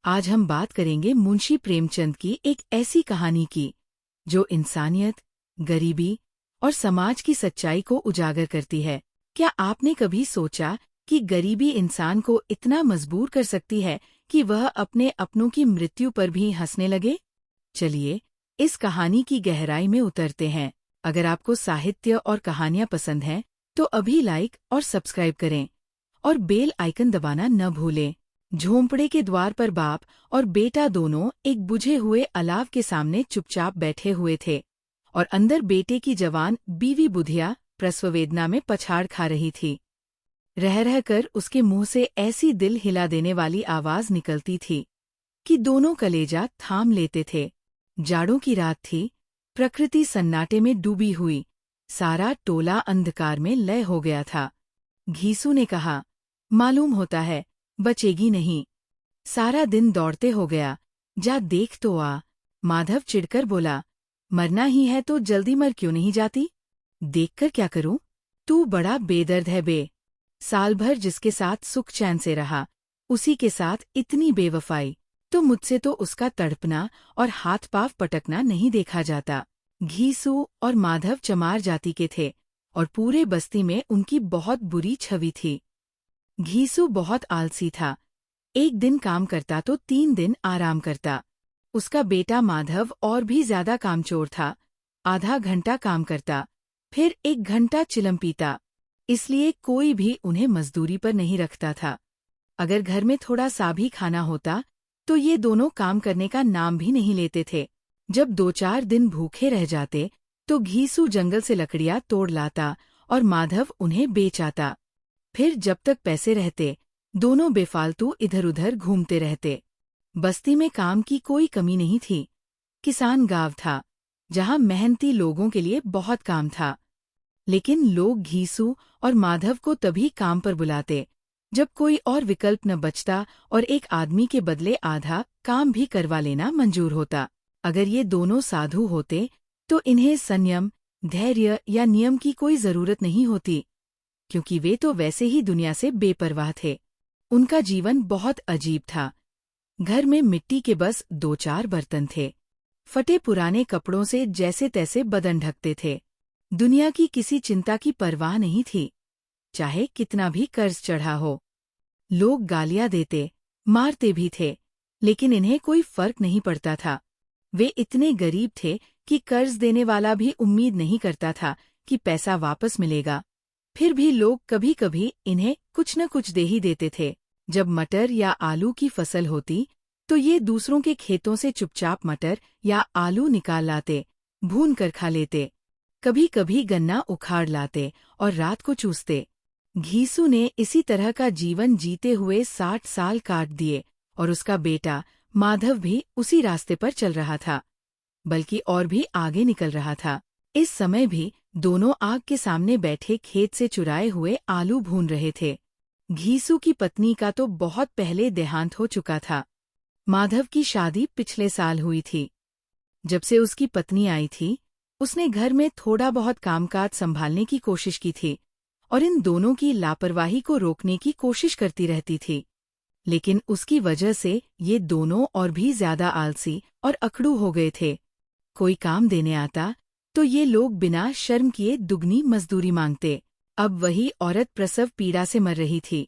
आज हम बात करेंगे मुंशी प्रेमचंद की एक ऐसी कहानी की जो इंसानियत, गरीबी और समाज की सच्चाई को उजागर करती है। क्या आपने कभी सोचा कि गरीबी इंसान को इतना मजबूर कर सकती है कि वह अपने अपनों की मृत्यु पर भी हंसने लगे? चलिए, इस कहानी की गहराई में उतरते हैं। अगर आपको साहित्य और कहानियां पसंद हैं, तो अभी लाइक और सब्सक्राइब करें और बेल आइकन दबाना न भूलें। झोंपड़े के द्वार पर बाप और बेटा दोनों एक बुझे हुए अलाव के सामने चुपचाप बैठे हुए थे और अंदर बेटे की जवान बीवी बुधिया प्रसव वेदना में पछाड़ खा रही थी। रह रह कर उसके मुंह से ऐसी दिल हिला देने वाली आवाज निकलती थी कि दोनों कलेजा थाम लेते थे। जाड़ों की रात थी, प्रकृति सन्नाटे में डूबी हुई, सारा टोला अंधकार में लय हो गया था। घीसू ने कहा, मालूम होता है बचेगी नहीं। सारा दिन दौड़ते हो गया, जा देख तो आ। माधव चिढ़कर बोला, मरना ही है तो जल्दी मर क्यों नहीं जाती? देखकर क्या करूं? तू बड़ा बेदर्द है बे। साल भर जिसके साथ सुख चैन से रहा, उसी के साथ इतनी बेवफाई, तो मुझसे तो उसका तड़पना और हाथ पांव पटकना नहीं देखा जाता। घीसू और माधव चमार जाति के थे और पूरे बस्ती में उनकी बहुत बुरी छवि थी। घीसू बहुत आलसी था, एक दिन काम करता तो 3 दिन आराम करता। उसका बेटा माधव और भी ज्यादा कामचोर था, आधा घंटा काम करता, फिर 1 घंटा चिलम पीता। इसलिए कोई भी उन्हें मजदूरी पर नहीं रखता था। अगर घर में थोड़ा सा भी खाना होता, तो ये दोनों काम करने का नाम भी नहीं लेते थे। जब 2-4 दिन भूखे रह जाते, तो घीसू जंगल से लकड़ियां तोड़ लाता और माधव उन्हें बेच आता। फिर जब तक पैसे रहते, दोनों बेफालतू इधर उधर घूमते रहते। बस्ती में काम की कोई कमी नहीं थी। किसान गांव था, जहां मेहनती लोगों के लिए बहुत काम था। लेकिन लोग घीसू और माधव को तभी काम पर बुलाते, जब कोई और विकल्प न बचता और एक आदमी के बदले आधा काम भी करवा लेना मंजूर होता। अगर ये दोनों साधु होते, तो इन्हें संयम, धैर्य या नियम की कोई जरूरत नहीं होती, क्योंकि वे तो वैसे ही दुनिया से बेपरवाह थे। उनका जीवन बहुत अजीब था। घर में मिट्टी के बस 2-4 बर्तन थे। फटे पुराने कपड़ों से जैसे तैसे बदन ढकते थे। दुनिया की किसी चिंता की परवाह नहीं थी, चाहे कितना भी कर्ज चढ़ा हो। लोग गालियां देते, मारते भी थे, लेकिन इन्हें कोई फर्क नहीं पड़ता था। वे इतने गरीब थे कि कर्ज देने वाला भी उम्मीद नहीं करता था कि पैसा वापस मिलेगा। फिर भी लोग कभी कभी इन्हें कुछ न कुछ दे ही देते थे। जब मटर या आलू की फसल होती, तो ये दूसरों के खेतों से चुपचाप मटर या आलू निकाल लाते, भून कर खा लेते। कभी कभी गन्ना उखाड़ लाते और रात को चूसते। घीसू ने इसी तरह का जीवन जीते हुए 60 साल काट दिए और उसका बेटा माधव भी उसी रास्ते पर चल रहा था, बल्कि और भी आगे निकल रहा था। इस समय भी दोनों आग के सामने बैठे खेत से चुराए हुए आलू भून रहे थे। घीसू की पत्नी का तो बहुत पहले देहांत हो चुका था। माधव की शादी पिछले साल हुई थी। जब से उसकी पत्नी आई थी, उसने घर में थोड़ा बहुत कामकाज संभालने की कोशिश की थी और इन दोनों की लापरवाही को रोकने की कोशिश करती रहती थी। लेकिन उसकी वजह से ये दोनों और भी ज्यादा आलसी और अकड़ू हो गए थे। कोई काम देने आता, तो ये लोग बिना शर्म किए दुगनी मजदूरी मांगते। अब वही औरत प्रसव पीड़ा से मर रही थी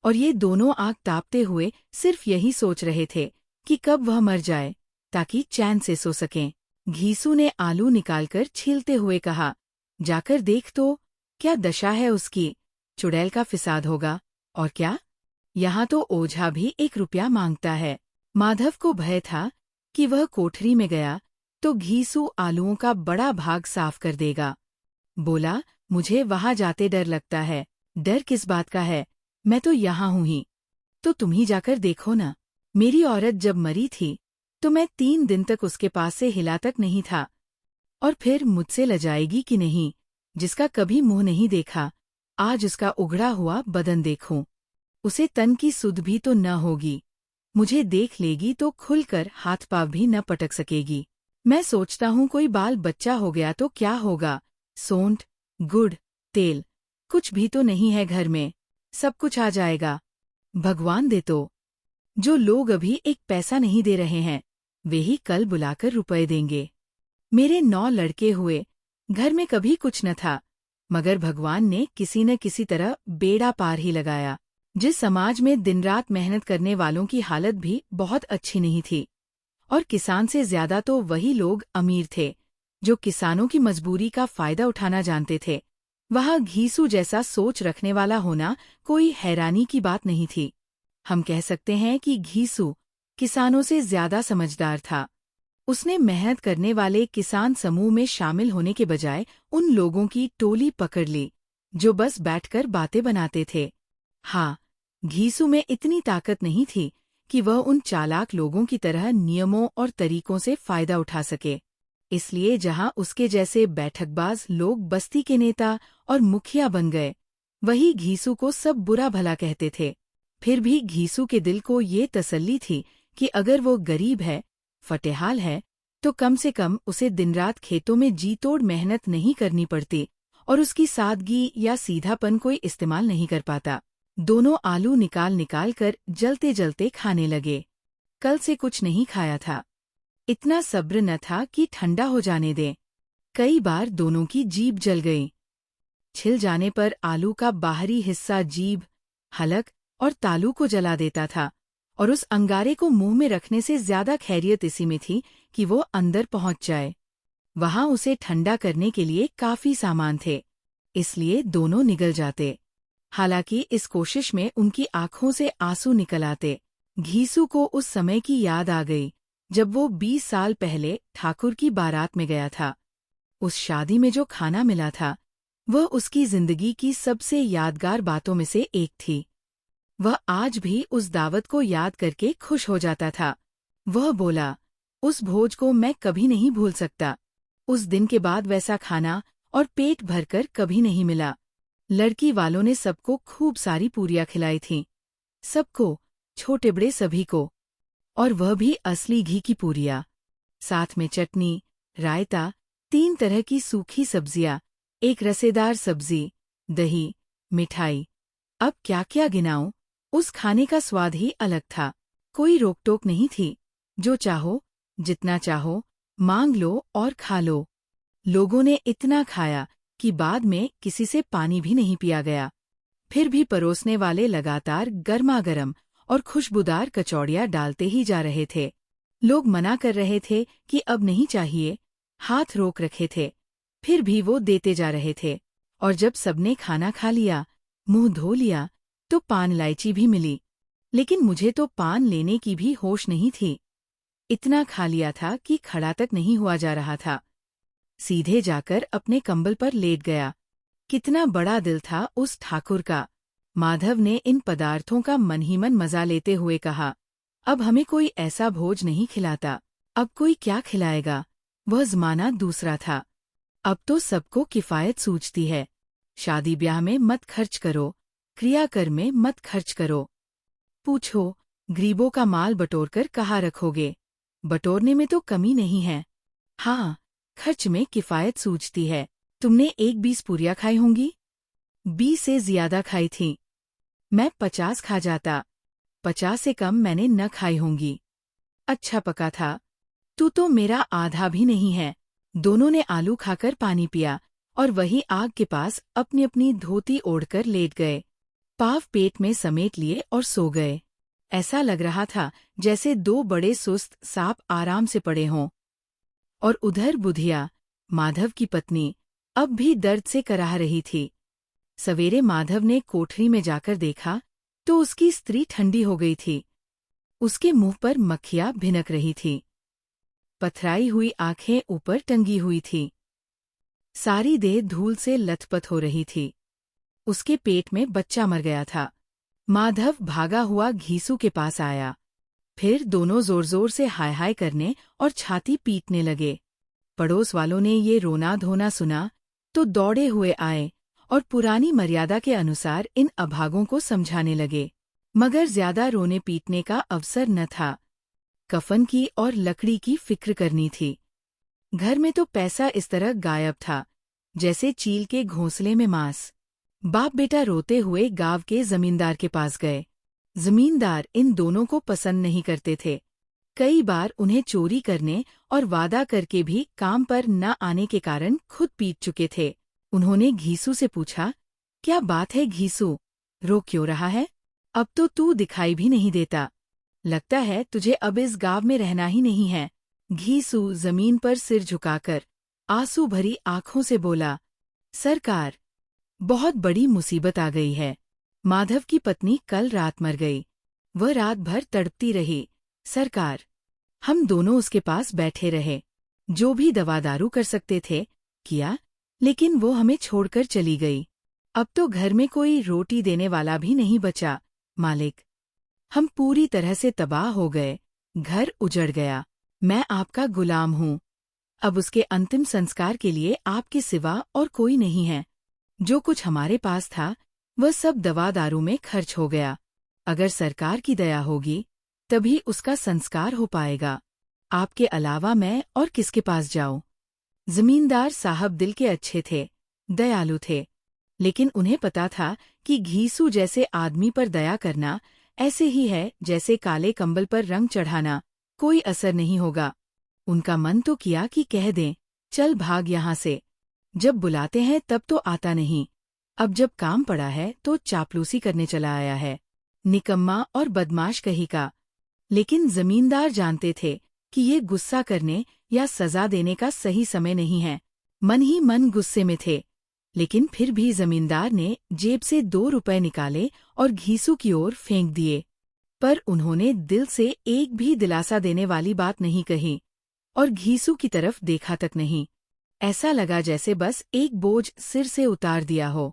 और ये दोनों आग तापते हुए सिर्फ यही सोच रहे थे कि कब वह मर जाए, ताकि चैन से सो सकें। घीसू ने आलू निकालकर छीलते हुए कहा, जाकर देख तो, क्या दशा है उसकी। चुड़ैल का फिसाद होगा, और क्या। यहाँ तो ओझा भी 1 रुपया मांगता है। माधव को भय था कि वह कोठरी में गया तो घीसू आलूओं का बड़ा भाग साफ कर देगा। बोला, मुझे वहां जाते डर लगता है। डर किस बात का है, मैं तो यहाँ हूँ ही। तो तुम ही जाकर देखो ना। मेरी औरत जब मरी थी, तो मैं 3 दिन तक उसके पास से हिला तक नहीं था। और फिर मुझसे लजाएगी कि नहीं, जिसका कभी मुंह नहीं देखा, आज उसका उघड़ा हुआ बदन देखूं। उसे तन की सुध भी तो न होगी। मुझे देख लेगी तो खुलकर हाथ पांव भी न पटक सकेगी। मैं सोचता हूँ कोई बाल बच्चा हो गया तो क्या होगा। सोंठ, गुड़, तेल, कुछ भी तो नहीं है घर में। सब कुछ आ जाएगा, भगवान दे तो। जो लोग अभी एक पैसा नहीं दे रहे हैं, वे ही कल बुलाकर रुपए देंगे। मेरे 9 लड़के हुए, घर में कभी कुछ न था, मगर भगवान ने किसी न किसी तरह बेड़ा पार ही लगाया। जिस समाज में दिन रात मेहनत करने वालों की हालत भी बहुत अच्छी नहीं थी, और किसान से ज्यादा तो वही लोग अमीर थे जो किसानों की मजबूरी का फायदा उठाना जानते थे, वहाँ घीसू जैसा सोच रखने वाला होना कोई हैरानी की बात नहीं थी। हम कह सकते हैं कि घीसू किसानों से ज्यादा समझदार था। उसने मेहनत करने वाले किसान समूह में शामिल होने के बजाय उन लोगों की टोली पकड़ ली जो बस बैठकर बातें बनाते थे। हाँ, घीसू में इतनी ताकत नहीं थी कि वह उन चालाक लोगों की तरह नियमों और तरीकों से फायदा उठा सके। इसलिए जहां उसके जैसे बैठकबाज लोग बस्ती के नेता और मुखिया बन गए, वही घीसू को सब बुरा भला कहते थे। फिर भी घीसू के दिल को ये तसल्ली थी कि अगर वो गरीब है, फटेहाल है, तो कम से कम उसे दिन रात खेतों में जी तोड़ मेहनत नहीं करनी पड़ती और उसकी सादगी या सीधापन कोई इस्तेमाल नहीं कर पाता। दोनों आलू निकाल निकाल कर जलते जलते खाने लगे। कल से कुछ नहीं खाया था, इतना सब्र न था कि ठंडा हो जाने दें। कई बार दोनों की जीभ जल गई। छिल जाने पर आलू का बाहरी हिस्सा जीभ, हलक और तालू को जला देता था, और उस अंगारे को मुंह में रखने से ज्यादा खैरियत इसी में थी कि वो अंदर पहुंच जाए। वहां उसे ठंडा करने के लिए काफी सामान थे, इसलिए दोनों निगल जाते। हालांकि इस कोशिश में उनकी आंखों से आंसू निकल आते। घीसू को उस समय की याद आ गई जब वो 20 साल पहले ठाकुर की बारात में गया था। उस शादी में जो खाना मिला था, वह उसकी जिंदगी की सबसे यादगार बातों में से एक थी। वह आज भी उस दावत को याद करके खुश हो जाता था। वह बोला, उस भोज को मैं कभी नहीं भूल सकता। उस दिन के बाद वैसा खाना और पेट भरकर कभी नहीं मिला। लड़की वालों ने सबको खूब सारी पूरियां खिलाई थीं, सबको, छोटे बड़े सभी को, और वह भी असली घी की पूरियां, साथ में चटनी, रायता, 3 तरह की सूखी सब्जियां, एक रसेदार सब्जी, दही, मिठाई। अब क्या क्या गिनाऊं, उस खाने का स्वाद ही अलग था। कोई रोक टोक नहीं थी, जो चाहो, जितना चाहो, मांग लो और खा लो। लोगों ने इतना खाया कि बाद में किसी से पानी भी नहीं पिया गया। फिर भी परोसने वाले लगातार गर्मागर्म और खुशबूदार कचौड़ियां डालते ही जा रहे थे। लोग मना कर रहे थे कि अब नहीं चाहिए, हाथ रोक रखे थे, फिर भी वो देते जा रहे थे। और जब सबने खाना खा लिया, मुंह धो लिया, तो पान इलायची भी मिली। लेकिन मुझे तो पान लेने की भी होश नहीं थी। इतना खा लिया था कि खड़ा तक नहीं हुआ जा रहा था। सीधे जाकर अपने कंबल पर लेट गया। कितना बड़ा दिल था उस ठाकुर का। माधव ने इन पदार्थों का मन ही मन मजा लेते हुए कहा, अब हमें कोई ऐसा भोज नहीं खिलाता। अब कोई क्या खिलाएगा? वह जमाना दूसरा था। अब तो सबको किफायत सूझती है। शादी ब्याह में मत खर्च करो, क्रियाकर्म में मत खर्च करो। पूछो, गरीबों का माल बटोरकर कहाँ रखोगे? बटोरने में तो कमी नहीं है। हाँ, खर्च में किफायत सूझती है। तुमने 20 पूरियां खाई होंगी? 20 से ज्यादा खाई थीं। मैं 50 खा जाता। 50 से कम मैंने न खाई होंगी। अच्छा पका था। तू तो मेरा आधा भी नहीं है। दोनों ने आलू खाकर पानी पिया और वही आग के पास अपनी अपनी धोती ओढ़कर लेट गए। पाव पेट में समेट लिए और सो गए। ऐसा लग रहा था जैसे 2 बड़े सुस्त सांप आराम से पड़े हों। और उधर बुधिया, माधव की पत्नी, अब भी दर्द से कराह रही थी। सवेरे माधव ने कोठरी में जाकर देखा तो उसकी स्त्री ठंडी हो गई थी। उसके मुंह पर मक्खियां भिनक रही थी। पथराई हुई आंखें ऊपर टंगी हुई थी। सारी देह धूल से लथपथ हो रही थी। उसके पेट में बच्चा मर गया था। माधव भागा हुआ घीसू के पास आया। फिर दोनों जोर जोर से हाय हाय करने और छाती पीटने लगे। पड़ोस वालों ने ये रोना धोना सुना तो दौड़े हुए आए और पुरानी मर्यादा के अनुसार इन अभागों को समझाने लगे। मगर ज्यादा रोने पीटने का अवसर न था। कफन की और लकड़ी की फिक्र करनी थी। घर में तो पैसा इस तरह गायब था जैसे चील के घोंसले में मांस। बाप बेटा रोते हुए गांव के जमींदार के पास गए। जमींदार इन दोनों को पसंद नहीं करते थे। कई बार उन्हें चोरी करने और वादा करके भी काम पर न आने के कारण खुद पीट चुके थे। उन्होंने घीसू से पूछा, क्या बात है घीसू, रो क्यों रहा है? अब तो तू दिखाई भी नहीं देता। लगता है तुझे अब इस गांव में रहना ही नहीं है। घीसू जमीन पर सिर झुकाकर आंसू भरी आंखों से बोला, सरकार, बहुत बड़ी मुसीबत आ गई है। माधव की पत्नी कल रात मर गई। वह रात भर तड़पती रही। सरकार, हम दोनों उसके पास बैठे रहे, जो भी दवा दारू कर सकते थे किया, लेकिन वो हमें छोड़कर चली गई। अब तो घर में कोई रोटी देने वाला भी नहीं बचा। मालिक, हम पूरी तरह से तबाह हो गए। घर उजड़ गया। मैं आपका गुलाम हूँ। अब उसके अंतिम संस्कार के लिए आपके सिवा और कोई नहीं है। जो कुछ हमारे पास था वह सब दवा दारू में खर्च हो गया। अगर सरकार की दया होगी तभी उसका संस्कार हो पाएगा। आपके अलावा मैं और किसके पास जाऊं? जमींदार साहब दिल के अच्छे थे, दयालु थे, लेकिन उन्हें पता था कि घीसू जैसे आदमी पर दया करना ऐसे ही है जैसे काले कंबल पर रंग चढ़ाना, कोई असर नहीं होगा। उनका मन तो किया कि कह दें, चल भाग यहाँ से। जब बुलाते हैं तब तो आता नहीं, अब जब काम पड़ा है तो चापलूसी करने चला आया है। निकम्मा और बदमाश कहीं का। लेकिन जमींदार जानते थे कि ये गुस्सा करने या सजा देने का सही समय नहीं है। मन ही मन गुस्से में थे, लेकिन फिर भी जमींदार ने जेब से 2 रुपए निकाले और घीसू की ओर फेंक दिए। पर उन्होंने दिल से एक भी दिलासा देने वाली बात नहीं कही और घीसू की तरफ देखा तक नहीं। ऐसा लगा जैसे बस एक बोझ सिर से उतार दिया हो।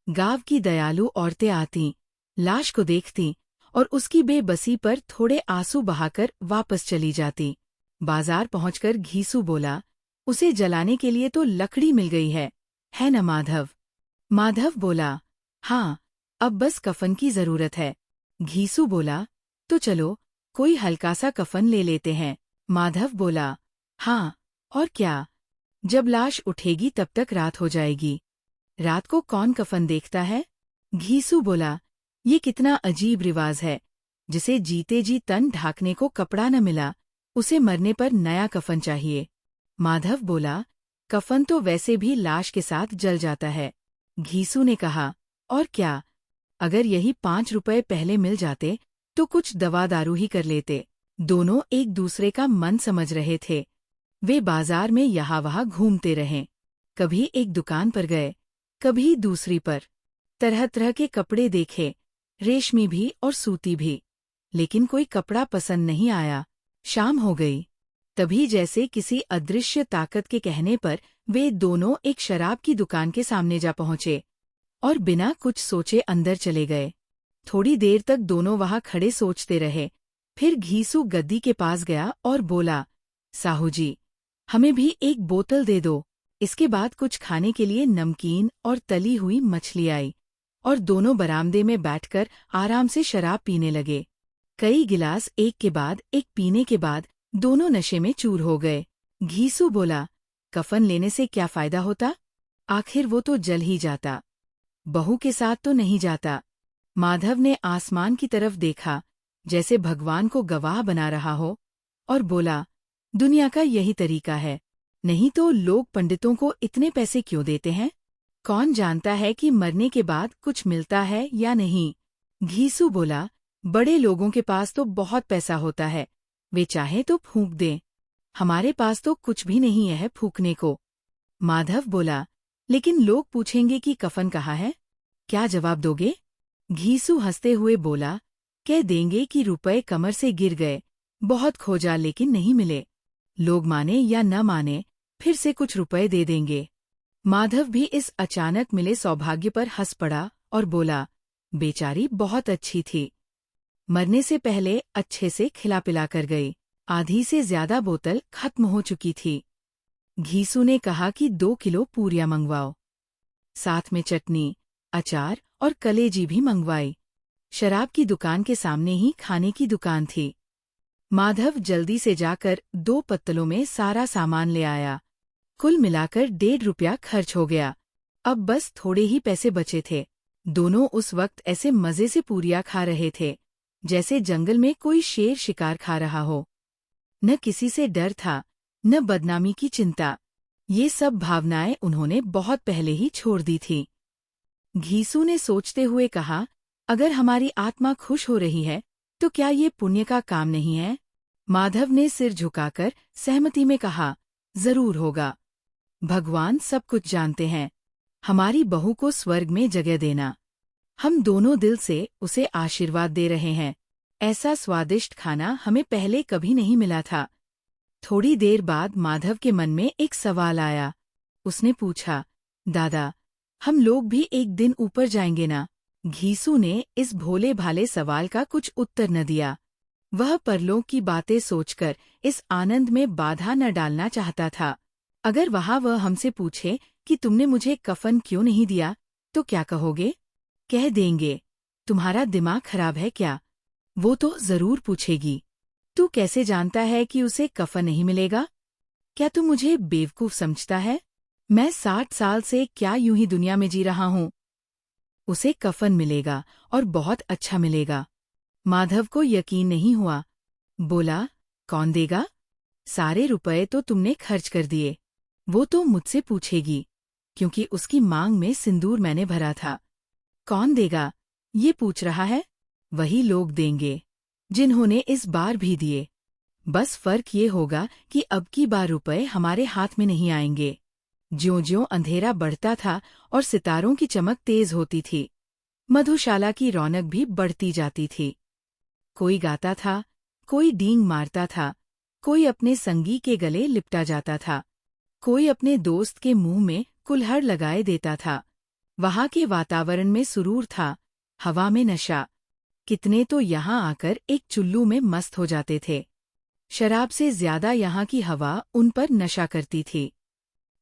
गांव की दयालु औरतें आतीं, लाश को देखतीं और उसकी बेबसी पर थोड़े आंसू बहाकर वापस चली जाती। बाजार पहुंचकर घीसू बोला, उसे जलाने के लिए तो लकड़ी मिल गई है न माधव? माधव बोला, हाँ, अब बस कफन की जरूरत है। घीसू बोला, तो चलो कोई हल्का सा कफन ले लेते हैं। माधव बोला, हाँ, और क्या, जब लाश उठेगी तब तक रात हो जाएगी। रात को कौन कफन देखता है? घीसू बोला, ये कितना अजीब रिवाज है। जिसे जीते जी तन ढाकने को कपड़ा न मिला, उसे मरने पर नया कफन चाहिए। माधव बोला, कफन तो वैसे भी लाश के साथ जल जाता है। घीसू ने कहा, और क्या, अगर यही 5 रुपए पहले मिल जाते तो कुछ दवा दारू ही कर लेते। दोनों एक दूसरे का मन समझ रहे थे। वे बाजार में यहाँ वहाँ घूमते रहे। कभी एक दुकान पर गए, कभी दूसरी पर। तरह तरह के कपड़े देखे, रेशमी भी और सूती भी, लेकिन कोई कपड़ा पसंद नहीं आया। शाम हो गई। तभी जैसे किसी अदृश्य ताकत के कहने पर वे दोनों एक शराब की दुकान के सामने जा पहुंचे और बिना कुछ सोचे अंदर चले गए। थोड़ी देर तक दोनों वहां खड़े सोचते रहे। फिर घीसू गद्दी के पास गया और बोला, साहू जी, हमें भी एक बोतल दे दो। इसके बाद कुछ खाने के लिए नमकीन और तली हुई मछली आई और दोनों बरामदे में बैठकर आराम से शराब पीने लगे। कई गिलास एक के बाद एक पीने के बाद दोनों नशे में चूर हो गए। घीसू बोला, कफन लेने से क्या फायदा होता? आखिर वो तो जल ही जाता, बहू के साथ तो नहीं जाता। माधव ने आसमान की तरफ देखा, जैसे भगवान को गवाह बना रहा हो, और बोला, दुनिया का यही तरीका है, नहीं तो लोग पंडितों को इतने पैसे क्यों देते हैं? कौन जानता है कि मरने के बाद कुछ मिलता है या नहीं? घीसू बोला, बड़े लोगों के पास तो बहुत पैसा होता है, वे चाहे तो फूंक दें। हमारे पास तो कुछ भी नहीं है फूंकने को। माधव बोला, लेकिन लोग पूछेंगे कि कफन कहाँ है, क्या जवाब दोगे? घीसू हंसते हुए बोला, कह देंगे कि रुपए कमर से गिर गए, बहुत खोजा लेकिन नहीं मिले। लोग माने या न माने, फिर से कुछ रुपए दे देंगे। माधव भी इस अचानक मिले सौभाग्य पर हंस पड़ा और बोला, बेचारी बहुत अच्छी थी, मरने से पहले अच्छे से खिला पिला कर गई। आधी से ज्यादा बोतल खत्म हो चुकी थी। घीसू ने कहा कि 2 किलो पूरियां मंगवाओ, साथ में चटनी, अचार और कलेजी भी मंगवाई। शराब की दुकान के सामने ही खाने की दुकान थी। माधव जल्दी से जाकर 2 पत्तलों में सारा सामान ले आया। कुल मिलाकर 1.5 रुपया खर्च हो गया। अब बस थोड़े ही पैसे बचे थे। दोनों उस वक्त ऐसे मजे से पूरियां खा रहे थे जैसे जंगल में कोई शेर शिकार खा रहा हो। न किसी से डर था, न बदनामी की चिंता। ये सब भावनाएं उन्होंने बहुत पहले ही छोड़ दी थी। घीसू ने सोचते हुए कहा, अगर हमारी आत्मा खुश हो रही है तो क्या ये पुण्य का काम नहीं है? माधव ने सिर झुकाकर सहमति में कहा, जरूर होगा। भगवान सब कुछ जानते हैं। हमारी बहू को स्वर्ग में जगह देना। हम दोनों दिल से उसे आशीर्वाद दे रहे हैं। ऐसा स्वादिष्ट खाना हमें पहले कभी नहीं मिला था। थोड़ी देर बाद माधव के मन में एक सवाल आया। उसने पूछा, दादा, हम लोग भी एक दिन ऊपर जाएंगे ना? घीसू ने इस भोले भाले सवाल का कुछ उत्तर न दिया। वह परलोक की बातें सोचकर इस आनंद में बाधा न डालना चाहता था। अगर वह हमसे पूछे कि तुमने मुझे कफन क्यों नहीं दिया, तो क्या कहोगे? कह देंगे, तुम्हारा दिमाग खराब है क्या? वो तो जरूर पूछेगी, तू कैसे जानता है कि उसे कफन नहीं मिलेगा? क्या तू मुझे बेवकूफ समझता है? मैं 60 साल से क्या यूं ही दुनिया में जी रहा हूं। उसे कफन मिलेगा और बहुत अच्छा मिलेगा। माधव को यकीन नहीं हुआ। बोला, कौन देगा? सारे रुपए तो तुमने खर्च कर दिए। वो तो मुझसे पूछेगी, क्योंकि उसकी मांग में सिंदूर मैंने भरा था। कौन देगा, ये पूछ रहा है? वही लोग देंगे जिन्होंने इस बार भी दिए। बस फर्क ये होगा कि अब की बार रुपए हमारे हाथ में नहीं आएंगे। ज्यों-ज्यों अंधेरा बढ़ता था और सितारों की चमक तेज होती थी, मधुशाला की रौनक भी बढ़ती जाती थी। कोई गाता था, कोई डींग मारता था, कोई अपने संगी के गले लिपटा जाता था, कोई अपने दोस्त के मुंह में कुल्हड़ लगाए देता था। वहां के वातावरण में सुरूर था, हवा में नशा। कितने तो यहाँ आकर एक चुल्लू में मस्त हो जाते थे। शराब से ज्यादा यहाँ की हवा उन पर नशा करती थी।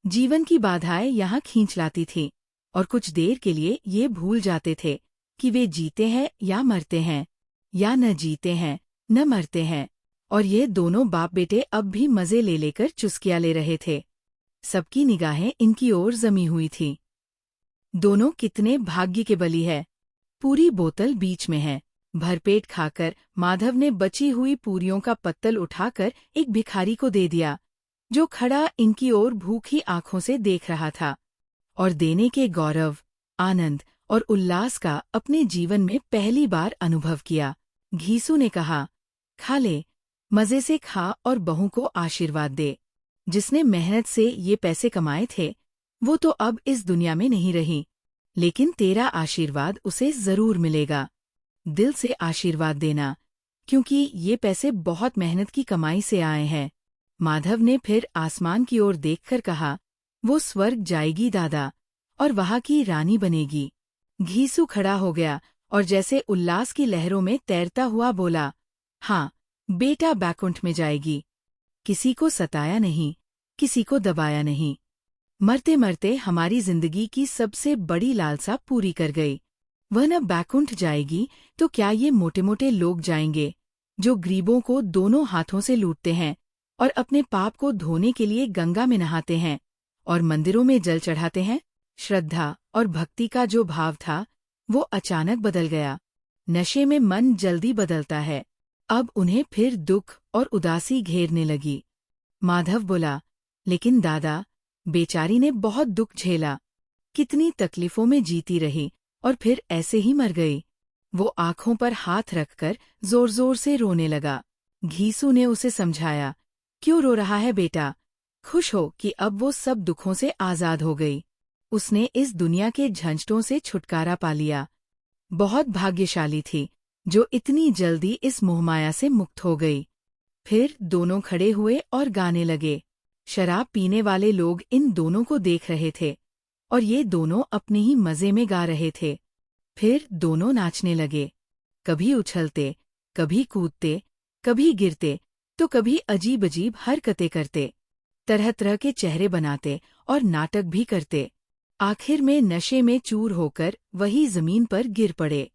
जीवन की बाधाएं यहाँ खींच लाती थीं, और कुछ देर के लिए ये भूल जाते थे कि वे जीते हैं या मरते हैं, या न जीते हैं न मरते हैं। और ये दोनों बाप बेटे अब भी मजे ले लेकर चुस्कियां ले रहे थे। सबकी निगाहें इनकी ओर जमी हुई थीं। दोनों कितने भाग्य के बली है। पूरी बोतल बीच में है। भरपेट खाकर माधव ने बची हुई पूरियों का पत्तल उठाकर एक भिखारी को दे दिया, जो खड़ा इनकी ओर भूखी आंखों से देख रहा था। और देने के गौरव, आनंद और उल्लास का अपने जीवन में पहली बार अनुभव किया। घीसू ने कहा, खा ले, मजे से खा और बहू को आशीर्वाद दे। जिसने मेहनत से ये पैसे कमाए थे, वो तो अब इस दुनिया में नहीं रही, लेकिन तेरा आशीर्वाद उसे जरूर मिलेगा। दिल से आशीर्वाद देना, क्योंकि ये पैसे बहुत मेहनत की कमाई से आए हैं। माधव ने फिर आसमान की ओर देखकर कहा, वो स्वर्ग जाएगी दादा, और वहां की रानी बनेगी। घीसू खड़ा हो गया और जैसे उल्लास की लहरों में तैरता हुआ बोला, हाँ, बेटा बैकुंठ में जाएगी। किसी को सताया नहीं, किसी को दबाया नहीं। मरते मरते हमारी जिंदगी की सबसे बड़ी लालसा पूरी कर गई। वह न बैकुंठ जाएगी तो क्या ये मोटे मोटे लोग जाएंगे, जो गरीबों को दोनों हाथों से लूटते हैं और अपने पाप को धोने के लिए गंगा में नहाते हैं और मंदिरों में जल चढ़ाते हैं। श्रद्धा और भक्ति का जो भाव था, वो अचानक बदल गया। नशे में मन जल्दी बदलता है। अब उन्हें फिर दुख और उदासी घेरने लगी। माधव बोला, लेकिन दादा, बेचारी ने बहुत दुख झेला, कितनी तकलीफों में जीती रही और फिर ऐसे ही मर गई। वो आंखों पर हाथ रखकर जोर जोर से रोने लगा। घीसू ने उसे समझाया, क्यों रो रहा है बेटा? खुश हो कि अब वो सब दुखों से आजाद हो गई। उसने इस दुनिया के झंझटों से छुटकारा पा लिया। बहुत भाग्यशाली थी जो इतनी जल्दी इस मोहमाया से मुक्त हो गई। फिर दोनों खड़े हुए और गाने लगे। शराब पीने वाले लोग इन दोनों को देख रहे थे और ये दोनों अपने ही मजे में गा रहे थे। फिर दोनों नाचने लगे, कभी उछलते, कभी कूदते, कभी गिरते, तो कभी अजीब अजीब हरकतें करते, तरह तरह के चेहरे बनाते और नाटक भी करते। आखिर में नशे में चूर होकर वही जमीन पर गिर पड़े।